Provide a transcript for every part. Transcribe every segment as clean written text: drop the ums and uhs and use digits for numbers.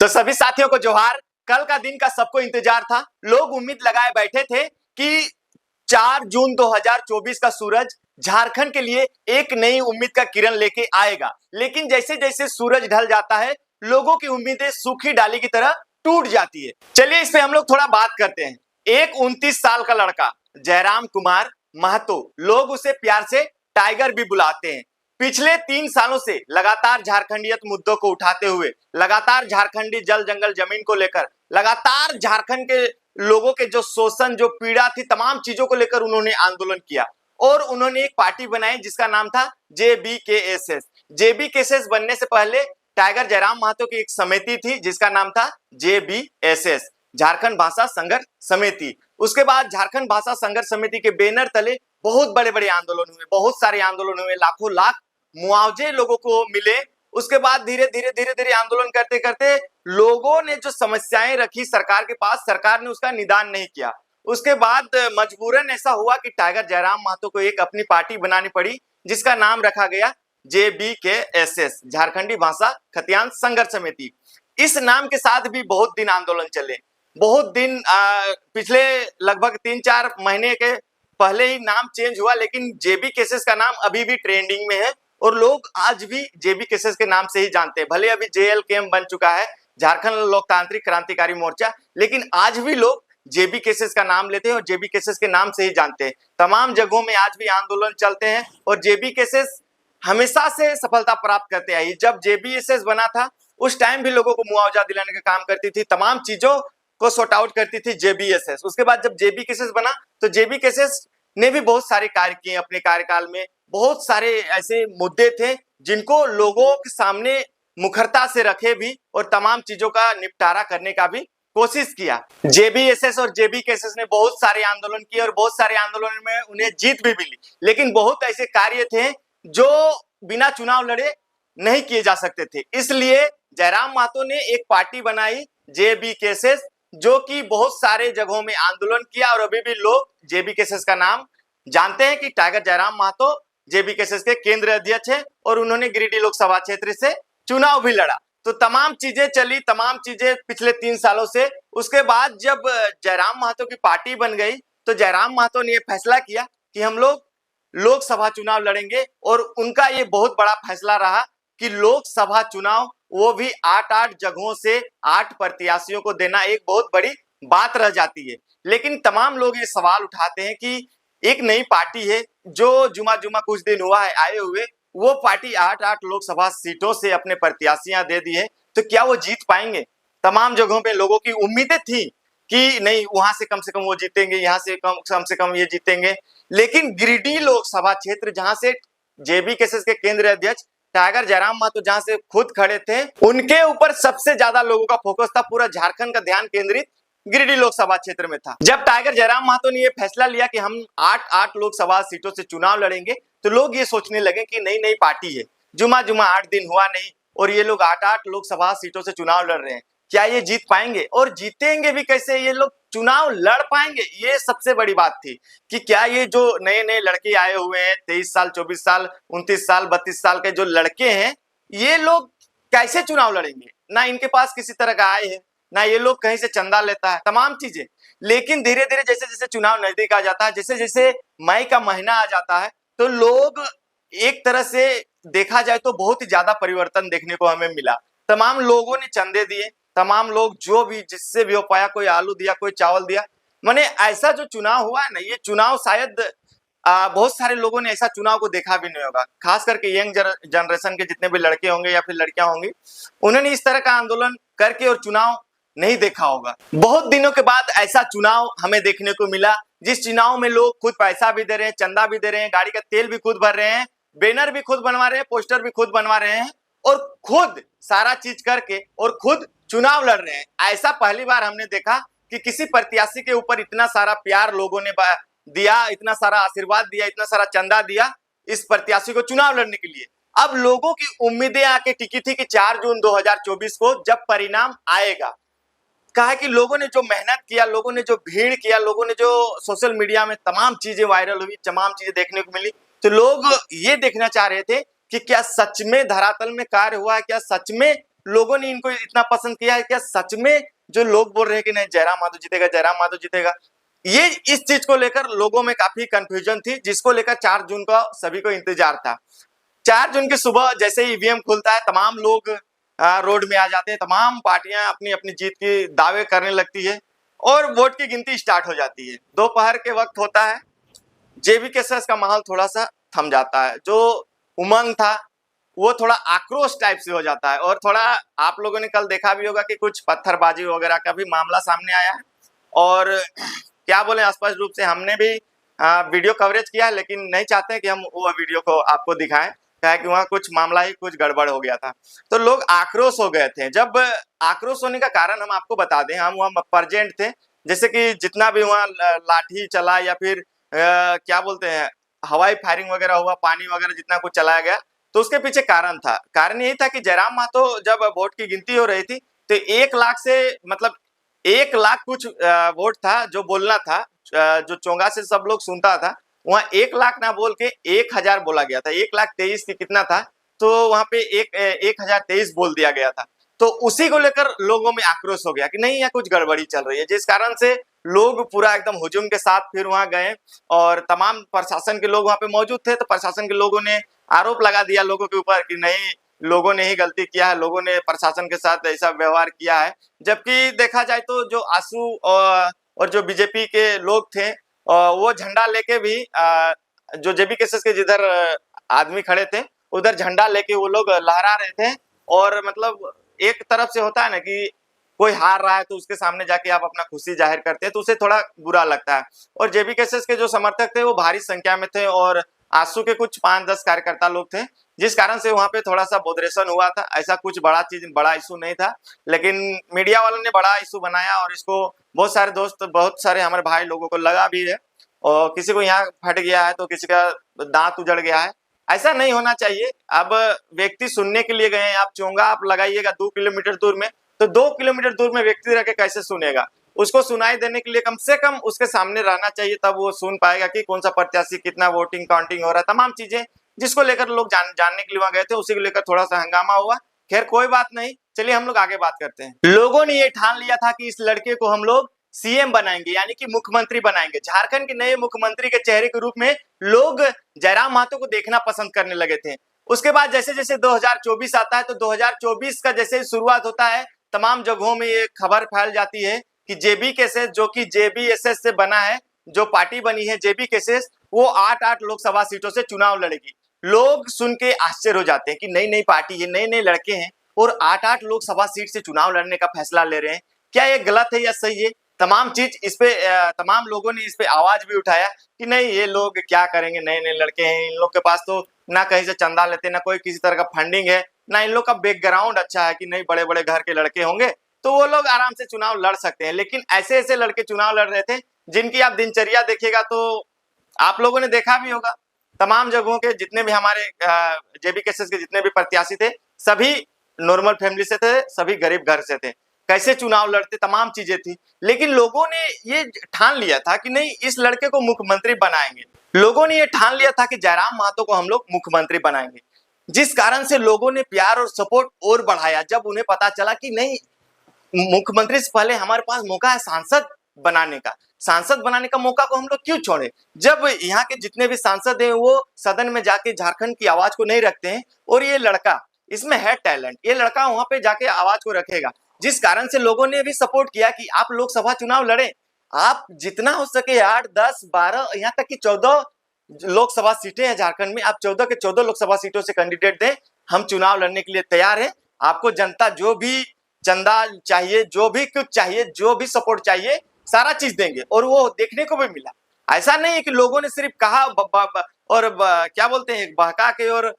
तो सभी साथियों को जोहार। कल का दिन का सबको इंतजार था। लोग उम्मीद लगाए बैठे थे कि 4 जून 2024 का सूरज झारखंड के लिए एक नई उम्मीद का किरण लेके आएगा। लेकिन जैसे जैसे सूरज ढल जाता है, लोगों की उम्मीदें सूखी डाली की तरह टूट जाती है। चलिए इस पे हम लोग थोड़ा बात करते हैं। एक 29 साल का लड़का जयराम कुमार महतो, लोग उसे प्यार से टाइगर भी बुलाते हैं। पिछले 3 सालों से लगातार झारखंडियत मुद्दों को उठाते हुए, लगातार झारखंडी जल जंगल जमीन को लेकर, लगातार झारखंड के लोगों के जो शोषण, जो पीड़ा थी, तमाम चीजों को लेकर उन्होंने आंदोलन किया और उन्होंने एक पार्टी बनाई जिसका नाम था JBKSS। JBKSS बनने से पहले टाइगर जयराम महतो की एक समिति थी जिसका नाम था JBSS, झारखंड भाषा संघर्ष समिति। उसके बाद झारखंड भाषा संघर्ष समिति के बैनर तले बहुत बड़े बड़े आंदोलन हुए, बहुत सारे आंदोलन हुए, लाखों लाख मुआवजे लोगों को मिले। उसके बाद धीरे धीरे आंदोलन करते करते लोगों ने जो समस्याएं रखी सरकार के पास, सरकार ने उसका निदान नहीं किया। उसके बाद मजबूरन ऐसा हुआ कि टाइगर जयराम महतो को एक अपनी पार्टी बनानी पड़ी जिसका नाम रखा गया JBKSS, झारखंडी भाषा खतियान संघर्ष समिति। इस नाम के साथ भी बहुत दिन आंदोलन चले, बहुत दिन पिछले लगभग 3-4 महीने के पहले ही नाम चेंज हुआ, लेकिन JBKSS का नाम अभी भी ट्रेंडिंग में है और लोग आज भी JBKSS के नाम से ही जानते हैं। भले अभी JLKM बन चुका है, झारखंड लोकतांत्रिक क्रांतिकारी मोर्चा, लेकिन आज भी लोग JBKSS का नाम लेते हैं और JBKSS के नाम से ही जानते हैं। तमाम जगहों में आज भी आंदोलन चलते हैं और JBKSS हमेशा से सफलता प्राप्त करते आई। जब JBSS बना था उस टाइम भी लोगों को मुआवजा दिलाने का काम करती थी, तमाम चीजों को सॉर्ट आउट करती थी JBSS। उसके बाद जब JBKSS बना तो JBKSS ने भी बहुत सारे कार्य किए अपने कार्यकाल में। बहुत सारे ऐसे मुद्दे थे जिनको लोगों के सामने मुखरता से रखे भी और तमाम चीजों का निपटारा करने का भी कोशिश किया। JBSS और JBKSS ने बहुत सारे आंदोलन किए और बहुत सारे आंदोलन में उन्हें जीत भी मिली, लेकिन बहुत ऐसे कार्य थे जो बिना चुनाव लड़े नहीं किए जा सकते थे। इसलिए जयराम महतो ने एक पार्टी बनाई JBKSS, जो कि बहुत सारे जगहों में आंदोलन किया और अभी भी लोग JBKSS का नाम जानते हैं कि टाइगर जयराम महतो JBKSS के केंद्रीय अध्यक्ष है और उन्होंने गिरिडीह लोकसभा क्षेत्र से चुनाव भी लड़ा। तो तमाम चीजें चली, तमाम चीजें पिछले 3 सालों से। उसके बाद जब जयराम महतो की पार्टी बन गई तो जयराम महतो ने यह फैसला किया कि हम लोग लोकसभा चुनाव लड़ेंगे और उनका ये बहुत बड़ा फैसला रहा कि लोकसभा चुनाव वो भी 8-8 जगहों से 8 प्रत्याशियों को देना एक बहुत बड़ी बात रह जाती है। लेकिन तमाम लोग ये सवाल उठाते हैं कि एक नई पार्टी है जो जुमा कुछ दिन हुआ है आए हुए, वो पार्टी 8-8 लोकसभा सीटों से अपने प्रत्याशियां दे दी है, तो क्या वो जीत पाएंगे? तमाम जगहों पे लोगों की उम्मीदें थी कि नहीं, वहां से कम वो जीतेंगे, यहाँ से कम ये जीतेंगे। लेकिन गिरिडीह लोकसभा क्षेत्र, जहां से JBKSS के केंद्रीय अध्यक्ष टाइगर जयराम महतो जहां से खुद खड़े थे, उनके ऊपर सबसे ज्यादा लोगों का फोकस था, पूरा झारखंड का ध्यान केंद्रित गिरिडीह लोकसभा क्षेत्र में था। जब टाइगर जयराम महतो ने यह फैसला लिया कि हम 8-8 लोकसभा सीटों से चुनाव लड़ेंगे, तो लोग ये सोचने लगे कि नई नई पार्टी है, जुमा 8 दिन हुआ नहीं और ये लोग 8-8 लोकसभा सीटों से चुनाव लड़ रहे हैं, क्या ये जीत पाएंगे? और जीतेंगे भी कैसे? ये लोग चुनाव लड़ पाएंगे? ये सबसे बड़ी बात थी कि क्या ये जो नए नए लड़के आए हुए हैं, 23 साल, 24 साल, 29 साल, 32 साल के जो लड़के हैं, ये लोग कैसे चुनाव लड़ेंगे? ना इनके पास किसी तरह का आय है, ना ये लोग कहीं से चंदा लेता है, तमाम चीजें। लेकिन धीरे धीरे जैसे जैसे चुनाव नजदीक आ जाता है, जैसे जैसे मई का महीना आ जाता है, तो लोग एक तरह से देखा जाए तो बहुत ही ज्यादा परिवर्तन देखने को हमें मिला। तमाम लोगों ने चंदे दिए, तमाम लोग जो भी जिससे भी हो पाया, कोई आलू दिया, कोई चावल दिया। माने ऐसा जो चुनाव हुआ है ना, ये चुनाव शायद बहुत सारे लोगों ने ऐसा चुनाव को देखा भी नहीं होगा। खास करके यंग जनरेशन के जितने भी लड़के होंगे या फिर लड़कियां होंगी, उन्होंने इस तरह का आंदोलन करके और चुनाव नहीं देखा होगा। बहुत दिनों के बाद ऐसा चुनाव हमें देखने को मिला, जिस चुनाव में लोग खुद पैसा भी दे रहे हैं, चंदा भी दे रहे हैं, गाड़ी का तेल भी खुद भर रहे हैं, बैनर भी खुद बनवा रहे हैं, पोस्टर भी खुद बनवा रहे हैं और खुद सारा चीज करके और खुद चुनाव लड़ रहे हैं। ऐसा पहली बार हमने देखा कि किसी प्रत्याशी के ऊपर इतना सारा प्यार लोगों ने दिया, इतना सारा आशीर्वाद दिया, इतना सारा चंदा दिया इस प्रत्याशी को चुनाव लड़ने के लिए। अब लोगों की उम्मीदें आके टिकी थी कि 4 जून 2024 को जब परिणाम आएगा, कहा कि लोगों ने जो मेहनत किया, लोगों ने जो भीड़ किया, लोगों ने जो सोशल मीडिया में तमाम चीजें वायरल हुई, तमाम चीजें देखने को मिली, तो लोग ये देखना चाह रहे थे कि क्या सच में धरातल में कार्य हुआ है, क्या सच में लोगों ने इनको इतना पसंद किया है? क्या सच में जो लोग बोल रहे हैं कि नहीं जयराम माधो जीतेगा, जयराम माधो जीतेगा, ये इस चीज को लेकर लोगों में काफी कंफ्यूजन थी, जिसको लेकर 4 जून का सभी को इंतजार था। 4 जून की सुबह जैसे ही ईवीएम खुलता है, तमाम लोग रोड में आ जाते हैं, तमाम पार्टियां अपनी अपनी जीत के दावे करने लगती है और वोट की गिनती स्टार्ट हो जाती है। दोपहर के वक्त होता है, जेबीकेसस का माहौल थोड़ा सा थम जाता है। जो उमंग था वो थोड़ा आक्रोश टाइप से हो जाता है और थोड़ा आप लोगों ने कल देखा भी होगा कि कुछ पत्थरबाजी वगैरह का भी मामला सामने आया है। और क्या बोले, स्पष्ट रूप से हमने भी वीडियो कवरेज किया है, लेकिन नहीं चाहते कि हम वो वीडियो को आपको दिखाएं, क्या है कि वहाँ कुछ मामला ही कुछ गड़बड़ हो गया था, तो लोग आक्रोश हो गए थे। जब आक्रोश होने का कारण हम आपको बता दें, हम वहाँ प्रेजेंट थे, जैसे कि जितना भी वहाँ लाठी चला या फिर क्या बोलते हैं हवाई फायरिंग वगैरह हुआ, पानी वगैरह जितना कुछ चलाया गया, तो उसके पीछे कारण था। कारण यही था कि जयराम महतो जब वोट की गिनती हो रही थी तो 1 लाख से मतलब 1 लाख कुछ वोट था जो बोलना था, जो चोंगा से सब लोग सुनता था, वहाँ 1 लाख ना बोल के 1000 बोला गया था। 1,23,000 की कितना था, तो वहाँ पे 1023 बोल दिया गया था। तो उसी को लेकर लोगों में आक्रोश हो गया कि नहीं यहाँ कुछ गड़बड़ी चल रही है, जिस कारण से लोग पूरा एकदम हुजूम के साथ फिर वहां गए और तमाम प्रशासन के लोग वहां पे मौजूद थे। तो प्रशासन के लोगों ने आरोप लगा दिया लोगों के ऊपर कि नहीं, लोगों ने ही गलती किया है, लोगों ने प्रशासन के साथ ऐसा व्यवहार किया है। जबकि देखा जाए तो जो आसू और जो बीजेपी के लोग थे वो झंडा लेके भी जो जेबीकेसस के जिधर आदमी खड़े थे उधर झंडा लेके वो लोग लहरा रहे थे। और मतलब एक तरफ से होता है ना कि कोई हार रहा है तो उसके सामने जाके आप अपना खुशी जाहिर करते हैं, तो उसे थोड़ा बुरा लगता है। और जेबीकेसस के जो समर्थक थे वो भारी संख्या में थे और आसू के कुछ 5-10 कार्यकर्ता लोग थे, जिस कारण से वहां पे थोड़ा सा बोदरेशन हुआ था। ऐसा कुछ बड़ा इशू नहीं था, लेकिन मीडिया वालों ने बड़ा इशू बनाया और इसको बहुत सारे दोस्त, बहुत सारे हमारे भाई लोगों को लगा भी है और किसी को यहाँ फट गया है तो किसी का दांत उजड़ गया है। ऐसा नहीं होना चाहिए। अब व्यक्ति सुनने के लिए गए हैं, आप चोंगा आप लगाइएगा 2 किलोमीटर दूर में, तो 2 किलोमीटर दूर में व्यक्ति रह के कैसे सुनेगा? उसको सुनाई देने के लिए कम से कम उसके सामने रहना चाहिए, तब वो सुन पाएगा कि कौन सा प्रत्याशी कितना वोटिंग काउंटिंग हो रहा है, तमाम चीजें जिसको लेकर लोग जानने के लिए वहां गए थे, उसी को लेकर थोड़ा सा हंगामा हुआ। खैर कोई बात नहीं, चलिए हम लोग आगे बात करते हैं। लोगों ने ये ठान लिया था कि इस लड़के को हम लोग सीएम बनाएंगे, यानी कि मुख्यमंत्री बनाएंगे। झारखंड के नए मुख्यमंत्री के चेहरे के रूप में लोग जयराम महतो को देखना पसंद करने लगे थे। उसके बाद जैसे जैसे 2024 आता है तो 2024 का जैसे शुरुआत होता है, तमाम जगहों में ये खबर फैल जाती है कि जेबीकेसस, जो कि जेबीएसएस से बना है, जो पार्टी बनी है जेबीकेसस, वो 8-8 लोकसभा सीटों से चुनाव लड़ेगी। लोग सुन के आश्चर्य हो जाते हैं कि नई नई पार्टी है, नए नए लड़के हैं और 8-8 लोकसभा सीट से चुनाव लड़ने का फैसला ले रहे हैं। क्या ये गलत है या सही है? तमाम चीज इस पे तमाम लोगों ने इस पे आवाज भी उठाया कि नहीं, ये लोग क्या करेंगे, नए नए लड़के हैं, इन लोग के पास तो ना कहीं से चंदा लेते, ना कोई किसी तरह का फंडिंग है, ना इन लोग का बैकग्राउंड अच्छा है कि नहीं बड़े बड़े घर के लड़के होंगे, तो वो लोग आराम से चुनाव लड़ सकते हैं। लेकिन ऐसे ऐसे लड़के चुनाव लड़ रहे थे जिनकी आप दिनचर्या देखिएगा तो आप लोगों ने देखा भी होगा, तमाम जगहों के जितने भी हमारे जेबीकेसस के जितने भी प्रत्याशी थे, सभी नॉर्मल फैमिली से थे, सभी गरीब घर से थे। कैसे चुनाव लड़ते, तमाम चीजें थी। लेकिन लोगों ने ये ठान लिया था कि नहीं, इस लड़के को मुख्यमंत्री बनाएंगे। लोगों ने ये ठान लिया था कि जयराम महतो को हम लोग मुख्यमंत्री बनाएंगे, जिस कारण से लोगों ने प्यार और सपोर्ट और बढ़ाया। जब उन्हें पता चला कि नहीं, मुख्यमंत्री से पहले हमारे पास मौका है सांसद बनाने का, सांसद बनाने का मौका को हम लोग क्यों छोड़े? जब यहाँ के जितने भी सांसद हैं वो सदन में जाके झारखंड की आवाज को नहीं रखते हैं, और ये लड़का, इसमें है टैलेंट, ये लड़का वहां पे जाके आवाज को रखेगा, जिस कारण से लोगों ने भी सपोर्ट किया कि आप लोकसभा चुनाव लड़े। आप जितना हो सके 8, 10, 12, यहाँ तक कि 14 लोकसभा सीटें हैं झारखंड में, आप 14 के 14 लोकसभा सीटों से कैंडिडेट दें, हम चुनाव लड़ने के लिए तैयार हैं। आपको जनता जो भी चंदा चाहिए, जो भी कुछ चाहिए, जो भी सपोर्ट चाहिए, सारा चीज देंगे, और वो देखने को भी मिला। ऐसा नहीं है कि लोगों ने सिर्फ कहा और क्या बोलते हैं, बहका के और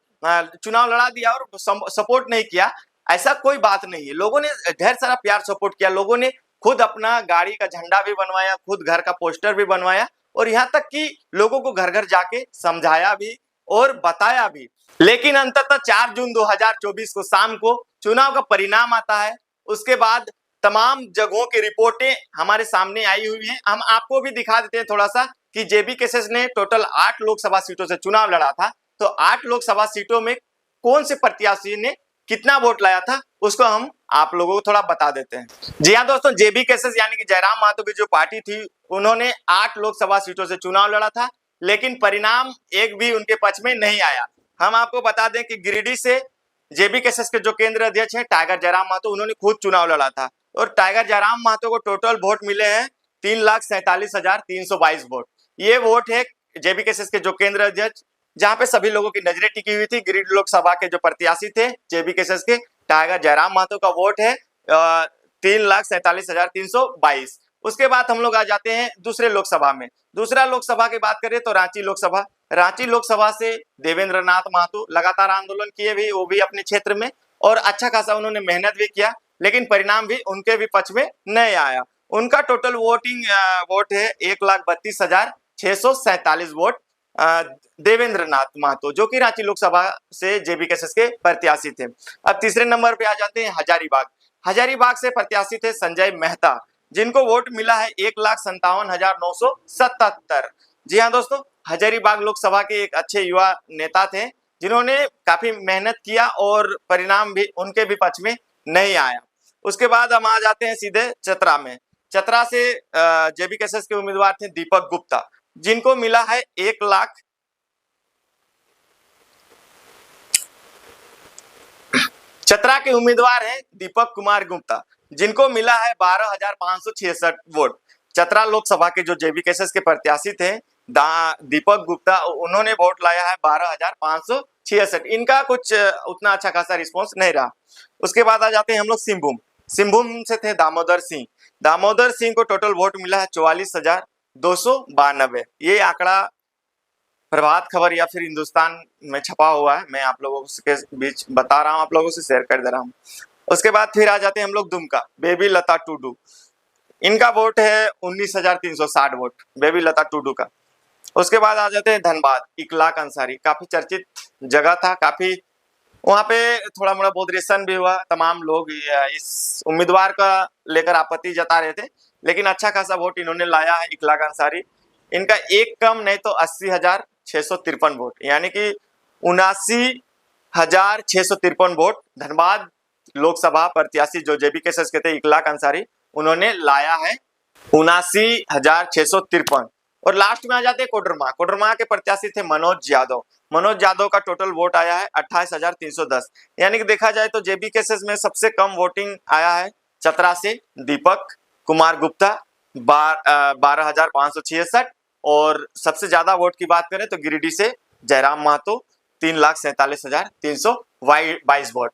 चुनाव लड़ा दिया और सपोर्ट नहीं किया, ऐसा कोई बात नहीं है। लोगों ने ढेर सारा प्यार सपोर्ट किया, लोगों ने खुद अपना गाड़ी का झंडा भी बनवाया, खुद घर का पोस्टर भी बनवाया, और यहाँ तक कि लोगों को घर घर जाके समझाया भी और बताया भी। लेकिन अंततः 4 जून 2024 को शाम को चुनाव का परिणाम आता है। उसके बाद तमाम जगहों की रिपोर्टें हमारे सामने आई हुई हैं। हम आपको भी दिखा देते हैं थोड़ा सा कि जेबीकेसस ने टोटल 8 लोकसभा सीटों से चुनाव लड़ा था, तो 8 लोकसभा सीटों में कौन से प्रत्याशी ने कितना वोट लाया था उसको हम आप लोगों को थोड़ा बता देते हैं। जी हाँ दोस्तों, जेबी केसेस यानी कि जयराम महतो की जो पार्टी थी, उन्होंने 8 लोकसभा सीटों से चुनाव लड़ा था, लेकिन परिणाम एक भी उनके पक्ष में नहीं आया। हम आपको बता दें कि गिरिडीह से जेबी केसेस के जो केंद्र अध्यक्ष हैं टाइगर जयराम महतो, उन्होंने खुद चुनाव लड़ा था और टाइगर जयराम महतो को टोटल वोट मिले हैं 3,47,322 वोट। ये वोट है जेबी केसेस के जो केंद्र अध्यक्ष, जहां पे सभी लोगों की नजरें टिकी हुई थी। गिरिडीह लोकसभा के जो प्रत्याशी थे जेबी केसेस के टाइगर जयराम महतो का वोट है 3,47,322। उसके बाद हम लोग आ जाते हैं दूसरे लोकसभा में। दूसरा लोकसभा की बात करें तो रांची लोकसभा। रांची लोकसभा से देवेंद्र नाथ महतो लगातार आंदोलन किए भी, वो भी अपने क्षेत्र में, और अच्छा खासा उन्होंने मेहनत भी किया, लेकिन परिणाम भी उनके भी पक्ष में नहीं आया। उनका टोटल वोट है 1,32,647 वोट देवेंद्र नाथ महतो, जो कि रांची लोकसभा से जेबी केसेस के प्रत्याशी थे। अब तीसरे नंबर पे आ जाते हैं हजारीबाग। हजारीबाग से प्रत्याशी थे संजय मेहता, जिनको वोट मिला है 1,57,977। जी हाँ दोस्तों, हजारीबाग लोकसभा के एक अच्छे युवा नेता थे, जिन्होंने काफी मेहनत किया और परिणाम भी उनके भी पक्ष में नहीं आया। उसके बाद हम आ जाते हैं सीधे चतरा में। चतरा से जेबी केसेस के उम्मीदवार थे दीपक गुप्ता, जिनको मिला है 1,00,000। चतरा के उम्मीदवार हैं दीपक कुमार गुप्ता, जिनको मिला है 12,566 वोट। चतरा लोकसभा के जो जेबी केसेस के प्रत्याशी थे दीपक गुप्ता, उन्होंने वोट लाया है 12,566। इनका कुछ उतना अच्छा खासा रिस्पॉन्स नहीं रहा। उसके बाद आ जाते हैं हम लोग सिंहभूम। सिंहभूम से थे दामोदर सिंह। दामोदर सिंह को टोटल वोट मिला है 44,292। ये आंकड़ा प्रभात खबर या फिर हिंदुस्तान में छपा हुआ है, मैं आप लोगों के बीच बता रहा हूँ, आप लोगों से शेयर कर दे रहा हूँ। उसके बाद फिर आ जाते हैं हम लोग दुमका, बेबी लता टुडू। इनका वोट है 19,360 वोट, बेबी लता टुडू का। उसके बाद आ जाते हैं धनबाद, इकलाक अंसारी। काफी चर्चित जगह था, काफी वहां पे थोड़ा मोड़ा बॉदरेशन भी हुआ। तमाम लोग इस उम्मीदवार का लेकर आपत्ति जता रहे थे, लेकिन अच्छा खासा वोट इन्होंने लाया है इकलाक अंसारी। इनका एक कम नहीं तो 80,653 वोट, यानी कि 79,653 वोट धनबाद लोकसभा प्रत्याशी जो जेबी केसेस के थे इकलाक अंसारी, उन्होंने लाया है 79,653। और लास्ट में आ जाते हैं कोडरमा। कोडरमा के प्रत्याशी थे मनोज यादव। मनोज यादव का टोटल वोट आया है 28,310। यानी कि देखा जाए तो जेबी केसेस में सबसे कम वोटिंग आया है चतरा से दीपक कुमार गुप्ता 12,566, और सबसे ज्यादा वोट की बात करें तो गिरिडीह से जयराम महतो 3,47,322 वोट।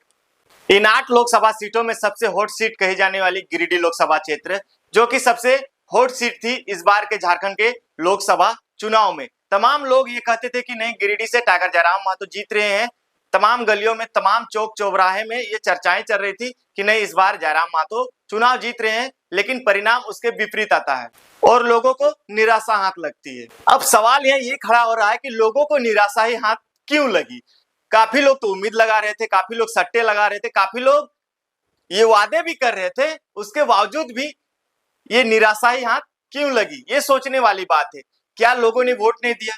इन 8 लोकसभा सीटों में सबसे हॉट सीट कही जाने वाली गिरिडीह लोकसभा क्षेत्र, जो कि सबसे हॉट सीट थी इस बार के झारखंड के लोकसभा चुनाव में। तमाम लोग ये कहते थे कि नहीं, गिरिडीह से टाइगर जयराम महतो जीत रहे हैं। तमाम गलियों में, तमाम चौक चौराहे में ये चर्चाएं चल रही थी कि नहीं, इस बार जयराम महतो चुनाव जीत रहे हैं, लेकिन परिणाम उसके विपरीत आता है और लोगों को निराशा हाथ लगती है। अब सवाल ये खड़ा हो रहा है कि लोगों को निराशा ही हाथ क्यों लगी? काफी लोग तो उम्मीद लगा रहे थे, काफी लोग सट्टे लगा रहे थे, काफी लोग ये वादे भी कर रहे थे, उसके बावजूद भी ये निराशा ही हाथ क्यों लगी? ये सोचने वाली बात है। क्या लोगों ने वोट नहीं दिया?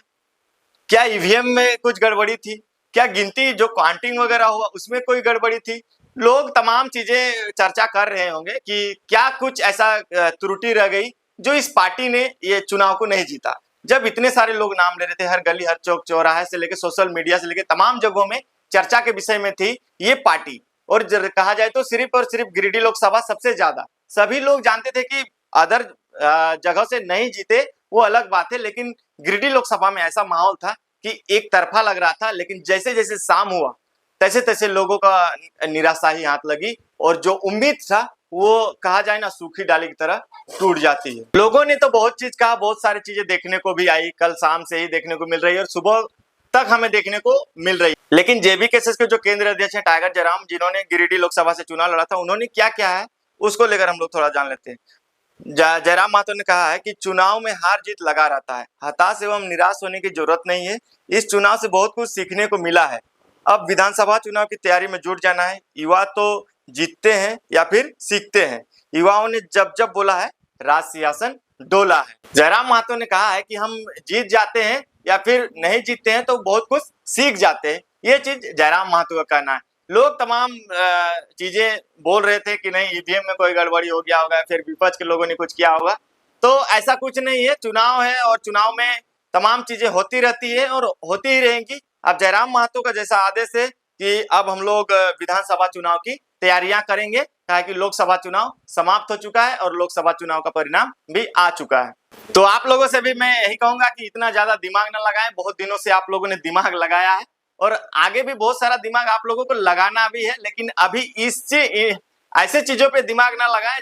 क्या ईवीएम में कुछ गड़बड़ी थी? क्या गिनती जो काउंटिंग वगैरह हुआ उसमें कोई गड़बड़ी थी? लोग तमाम चीजें चर्चा कर रहे होंगे कि क्या कुछ ऐसा त्रुटि रह गई जो इस पार्टी ने ये चुनाव को नहीं जीता। जब इतने सारे लोग नाम ले रहे थे, हर गली, हर चौक चौराहे से लेकर सोशल मीडिया से लेकर तमाम जगहों में चर्चा के विषय में थी ये पार्टी। और कहा जाए तो सिर्फ और सिर्फ गिरिडीह लोकसभा सबसे ज्यादा, सभी लोग जानते थे कि अदर जगह से नहीं जीते वो अलग बात है, लेकिन गिरिडीह लोकसभा में ऐसा माहौल था कि एक तरफा लग रहा था। लेकिन जैसे जैसे शाम हुआ तैसे तैसे लोगों का निराशा ही हाथ लगी, और जो उम्मीद था वो कहा जाए ना सूखी डाली की तरह टूट जाती है। लोगों ने तो बहुत चीज कहा, बहुत सारी चीजें देखने को भी आई, कल शाम से ही देखने को मिल रही है और सुबह तक हमें देखने को मिल रही है। लेकिन जेबी केसेस के जो केंद्र अध्यक्ष हैं टाइगर जयराम, जिन्होंने गिरिडीह लोकसभा से चुनाव लड़ा था, उन्होंने क्या क्या है उसको लेकर हम लोग थोड़ा जान लेते हैं। जयराम महतो ने कहा है कि चुनाव में हार जीत लगा रहता है, हताश एवं निराश होने की जरूरत नहीं है। इस चुनाव से बहुत कुछ सीखने को मिला है। अब विधानसभा चुनाव की तैयारी में जुट जाना है। युवा तो जीतते हैं या फिर सीखते हैं। युवाओं ने जब जब बोला है राज सिंहासन डोला है। जयराम महतो ने कहा है कि हम जीत जाते हैं या फिर नहीं जीतते हैं तो बहुत कुछ सीख जाते हैं। ये चीज जयराम महतो का कहना है। लोग तमाम चीजें बोल रहे थे कि नहीं ईवीएम में कोई गड़बड़ी हो गया होगा, फिर विपक्ष के लोगों ने कुछ किया होगा। तो ऐसा कुछ नहीं है, चुनाव है और चुनाव में तमाम चीजें होती रहती है और होती ही रहेंगी। अब जयराम महतो का जैसा आदेश है कि अब हम लोग विधानसभा चुनाव की तैयारियां करेंगे, कहा कि लोकसभा चुनाव समाप्त हो चुका है और लोकसभा चुनाव का परिणाम भी आ चुका है। तो आप लोगों से भी मैं यही कहूंगा कि इतना ज्यादा दिमाग न लगाएं। बहुत दिनों से आप लोगों ने दिमाग लगाया है और आगे भी बहुत सारा दिमाग आप लोगों को लगाना भी है, लेकिन अभी इससे ऐसे चीजों पे दिमाग ना लगाएं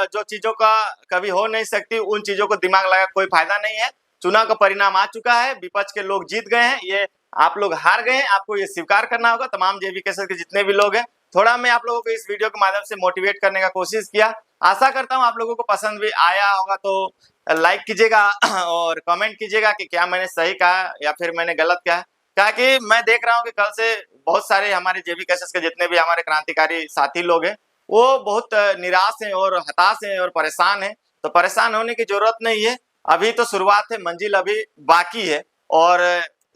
जो चीजों का कभी हो नहीं सकती, उन चीजों को दिमाग लगा कोई फायदा नहीं है। चुनाव का परिणाम आ चुका है, विपक्ष के लोग जीत गए हैं, ये आप लोग हार गए हैं, आपको ये स्वीकार करना होगा। तमाम जेबी केसर के जितने भी लोग हैं, थोड़ा मैं आप लोगों को इस वीडियो के माध्यम से मोटिवेट करने का कोशिश किया। आशा करता हूँ आप लोगों को पसंद भी आया होगा। तो लाइक कीजिएगा और कमेंट कीजिएगा कि क्या मैंने सही कहा या फिर मैंने गलत कहा। क्या कि मैं देख रहा हूँ कि कल से बहुत सारे हमारे जेबी केसस के जितने भी हमारे क्रांतिकारी साथी लोग हैं वो बहुत निराश हैं और हताश हैं और परेशान हैं। तो परेशान होने की जरूरत नहीं है, अभी तो शुरुआत है, मंजिल अभी बाकी है। और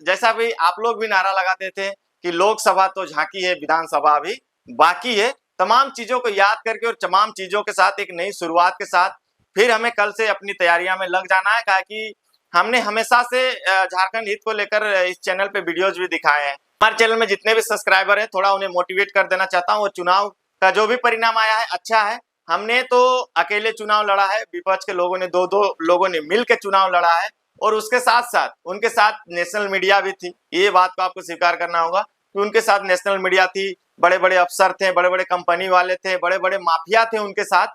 जैसा भी आप लोग भी नारा लगाते थे कि लोकसभा तो झांकी है, विधानसभा अभी बाकी है। तमाम चीजों को याद करके और तमाम चीजों के साथ एक नई शुरुआत के साथ फिर हमें कल से अपनी तैयारियां में लग जाना है। कहा कि हमने हमेशा से झारखंड हित को लेकर इस चैनल पे वीडियोज भी दिखाए हैं। हमारे चैनल में जितने भी सब्सक्राइबर हैं, थोड़ा उन्हें मोटिवेट कर देना चाहता हूँ। और चुनाव का जो भी परिणाम आया है अच्छा है। हमने तो अकेले चुनाव लड़ा है, विपक्ष के लोगों ने दो लोगों ने मिल के चुनाव लड़ा है और उसके साथ साथ उनके साथ नेशनल मीडिया भी थी। ये बात को आपको स्वीकार करना होगा कि उनके साथ नेशनल मीडिया थी, बड़े बड़े अफसर थे, बड़े बड़े कंपनी वाले थे, बड़े बड़े माफिया थे उनके साथ,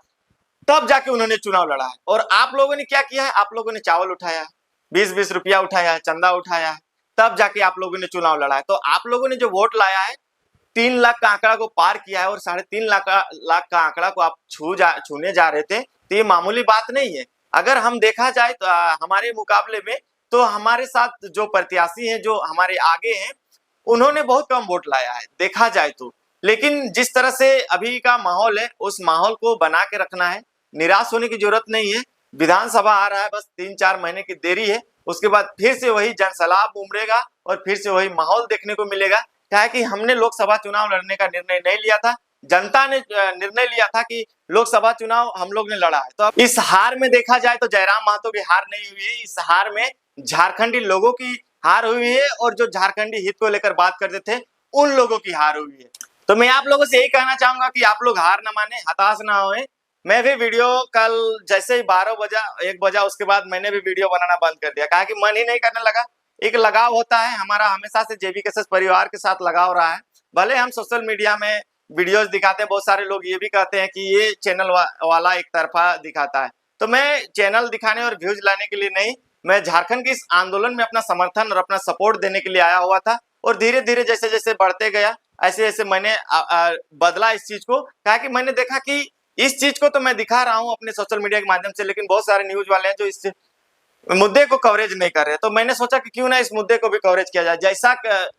तब जाके उन्होंने चुनाव लड़ा है। और आप लोगों ने क्या किया है, आप लोगों ने चावल उठाया है, 20-20 रुपया उठाया है, चंदा उठाया है, तब जाके आप लोगों ने चुनाव लड़ा है। तो आप लोगों ने जो वोट लाया है 3 लाख का आंकड़ा को पार किया है और 3.5 लाख का आंकड़ा को आप छूने जा रहे थे, तो ये मामूली बात नहीं है। अगर हम देखा जाए तो हमारे मुकाबले में तो हमारे साथ जो प्रत्याशी हैं जो हमारे आगे हैं उन्होंने बहुत कम वोट लाया है देखा जाए तो। लेकिन जिस तरह से अभी का माहौल है उस माहौल को बना के रखना है, निराश होने की जरूरत नहीं है। विधानसभा आ रहा है, बस 3-4 महीने की देरी है, उसके बाद फिर से वही जनसैलाब उमड़ेगा और फिर से वही माहौल देखने को मिलेगा। क्या है कि हमने लोकसभा चुनाव लड़ने का निर्णय नहीं लिया था, जनता ने निर्णय लिया था कि लोकसभा चुनाव हम लोग ने लड़ा है। तो अब इस हार में देखा जाए तो जयराम महतो की हार नहीं हुई है, इस हार में झारखंडी लोगों की हार हुई है और जो झारखंडी हित को लेकर बात करते थे उन लोगों की हार हुई है। तो मैं आप लोगों से यही कहना चाहूंगा कि आप लोग हार ना माने, हताश ना होए। मैं भी वीडियो कल जैसे ही 12 बजा 1 बजा उसके बाद मैंने भी वीडियो बनाना बंद कर दिया, कहा कि मन ही नहीं करने लगा। एक लगाव होता है हमारा, हमेशा से जेबी केसस परिवार के साथ लगाव रहा है। भले हम सोशल मीडिया में वीडियोस दिखाते हैं, बहुत सारे लोग ये भी कहते हैं कि ये चैनल वाला एक तरफा दिखाता है। तो मैं चैनल दिखाने और व्यूज लाने के लिए नहीं, मैं झारखंड के इस आंदोलन में अपना समर्थन और अपना सपोर्ट देने के लिए आया हुआ था। और धीरे धीरे जैसे जैसे बढ़ते गया ऐसे ऐसे मैंने बदला इस चीज को। कहा कि मैंने देखा कि इस चीज को तो मैं दिखा रहा हूँ अपने सोशल मीडिया के माध्यम से, लेकिन बहुत सारे न्यूज वाले हैं जो इस मुद्दे को कवरेज नहीं कर रहे। तो मैंने सोचा कि क्यों ना इस मुद्दे को भी कवरेज किया जाए। जैसा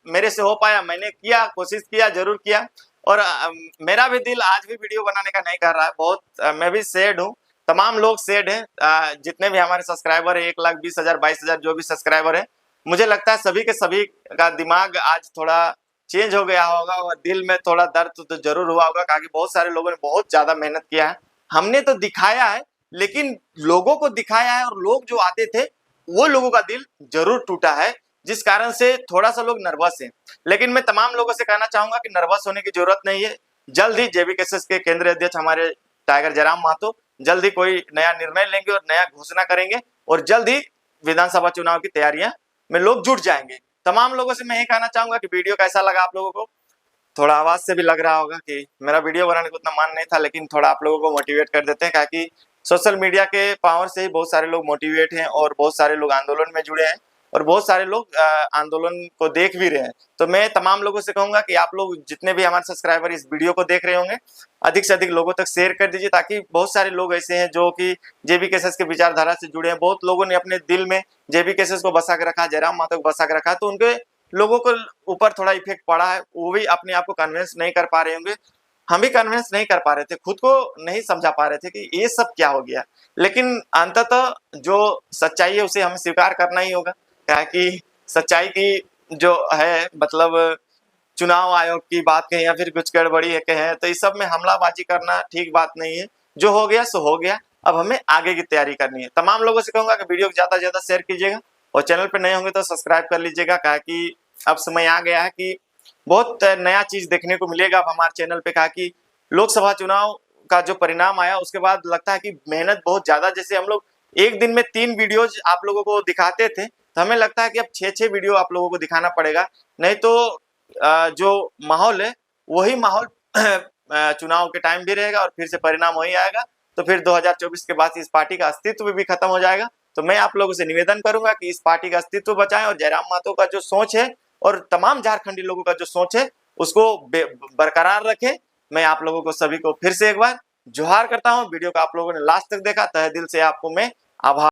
मेरे से हो पाया मैंने किया, कोशिश किया, जरूर किया। और मेरा भी दिल आज भी वीडियो बनाने का नहीं कर रहा है, बहुत मैं भी सैड हूँ, तमाम लोग सैड हैं। जितने भी हमारे सब्सक्राइबर है 1,20,000 22,000 जो भी सब्सक्राइबर है, मुझे लगता है सभी के सभी का दिमाग आज थोड़ा चेंज हो गया होगा और दिल में थोड़ा दर्द तो जरूर हुआ होगा। क्योंकि बहुत सारे लोगों ने बहुत ज्यादा मेहनत किया है, हमने तो दिखाया है लेकिन लोगों को दिखाया है और लोग जो आते थे वो लोगों का दिल जरूर टूटा है, जिस कारण से थोड़ा सा लोग नर्वस हैं। लेकिन मैं तमाम लोगों से कहना चाहूंगा कि नर्वस होने की जरूरत नहीं है। जल्द ही जेबी केसस के केंद्रीय अध्यक्ष हमारे टाइगर जयराम महतो जल्द ही कोई नया निर्णय लेंगे और नया घोषणा करेंगे और जल्द ही विधानसभा चुनाव की तैयारियां में लोग जुट जाएंगे। तमाम लोगों से मैं यही कहना चाहूंगा कि वीडियो कैसा लगा आप लोगों को। थोड़ा आवाज से भी लग रहा होगा कि मेरा वीडियो बनाने को उतना मन नहीं था, लेकिन थोड़ा आप लोगों को मोटिवेट कर देते हैं। क्योंकि सोशल मीडिया के पावर से ही बहुत सारे लोग मोटिवेट हैं और बहुत सारे लोग आंदोलन में जुड़े हैं और बहुत सारे लोग आंदोलन को देख भी रहे हैं। तो मैं तमाम लोगों से कहूंगा कि आप लोग जितने भी हमारे सब्सक्राइबर इस वीडियो को देख रहे होंगे, अधिक से अधिक लोगों तक शेयर कर दीजिए, ताकि बहुत सारे लोग ऐसे हैं जो कि जेबी केसस के विचारधारा से जुड़े हैं। बहुत लोगों ने अपने दिल में जेबी केसस को बसा के रखा, जयराम महतो को बसा के रखा, तो उनके लोगों को ऊपर थोड़ा इफेक्ट पड़ा है। वो भी अपने आप को कन्विंस नहीं कर पा रहे होंगे, हम भी कन्विंस नहीं कर पा रहे थे, खुद को नहीं समझा पा रहे थे कि ये सब क्या हो गया। लेकिन अंततः जो सच्चाई है उसे हमें स्वीकार करना ही होगा। क्या कि सच्चाई की जो है मतलब चुनाव आयोग की बात कहें या फिर कुछ गड़बड़ी है कहें, तो इस सब में हमलाबाजी करना ठीक बात नहीं है। जो हो गया सो हो गया, अब हमें आगे की तैयारी करनी है। तमाम लोगों से कहूंगा कि वीडियो को ज्यादा से ज्यादा शेयर कीजिएगा और चैनल पर नए होंगे तो सब्सक्राइब कर लीजिएगा, कहा कि अब समय आ गया है कि बहुत नया चीज देखने को मिलेगा अब हमारे चैनल पे। कहा कि लोकसभा चुनाव का जो परिणाम आया उसके बाद लगता है कि मेहनत बहुत ज्यादा, जैसे हम लोग एक दिन में 3 वीडियोज आप लोगों को दिखाते थे, तो हमें लगता है कि अब 6-6 वीडियो आप लोगों को दिखाना पड़ेगा, नहीं तो जो माहौल है वही माहौल चुनाव के टाइम भी रहेगा और फिर से परिणाम वही आएगा, तो फिर 2024 के बाद इस पार्टी का अस्तित्व भी खत्म हो जाएगा। तो मैं आप लोगों से निवेदन करूंगा कि इस पार्टी का अस्तित्व बचाएं और जयराम महतो का जो सोच है और तमाम झारखंडी लोगों का जो सोच है उसको बरकरार रखें। मैं आप लोगों को सभी को फिर से एक बार जोहार करता हूं। वीडियो को आप लोगों ने लास्ट तक देखा, तहे दिल से आपको मैं आभार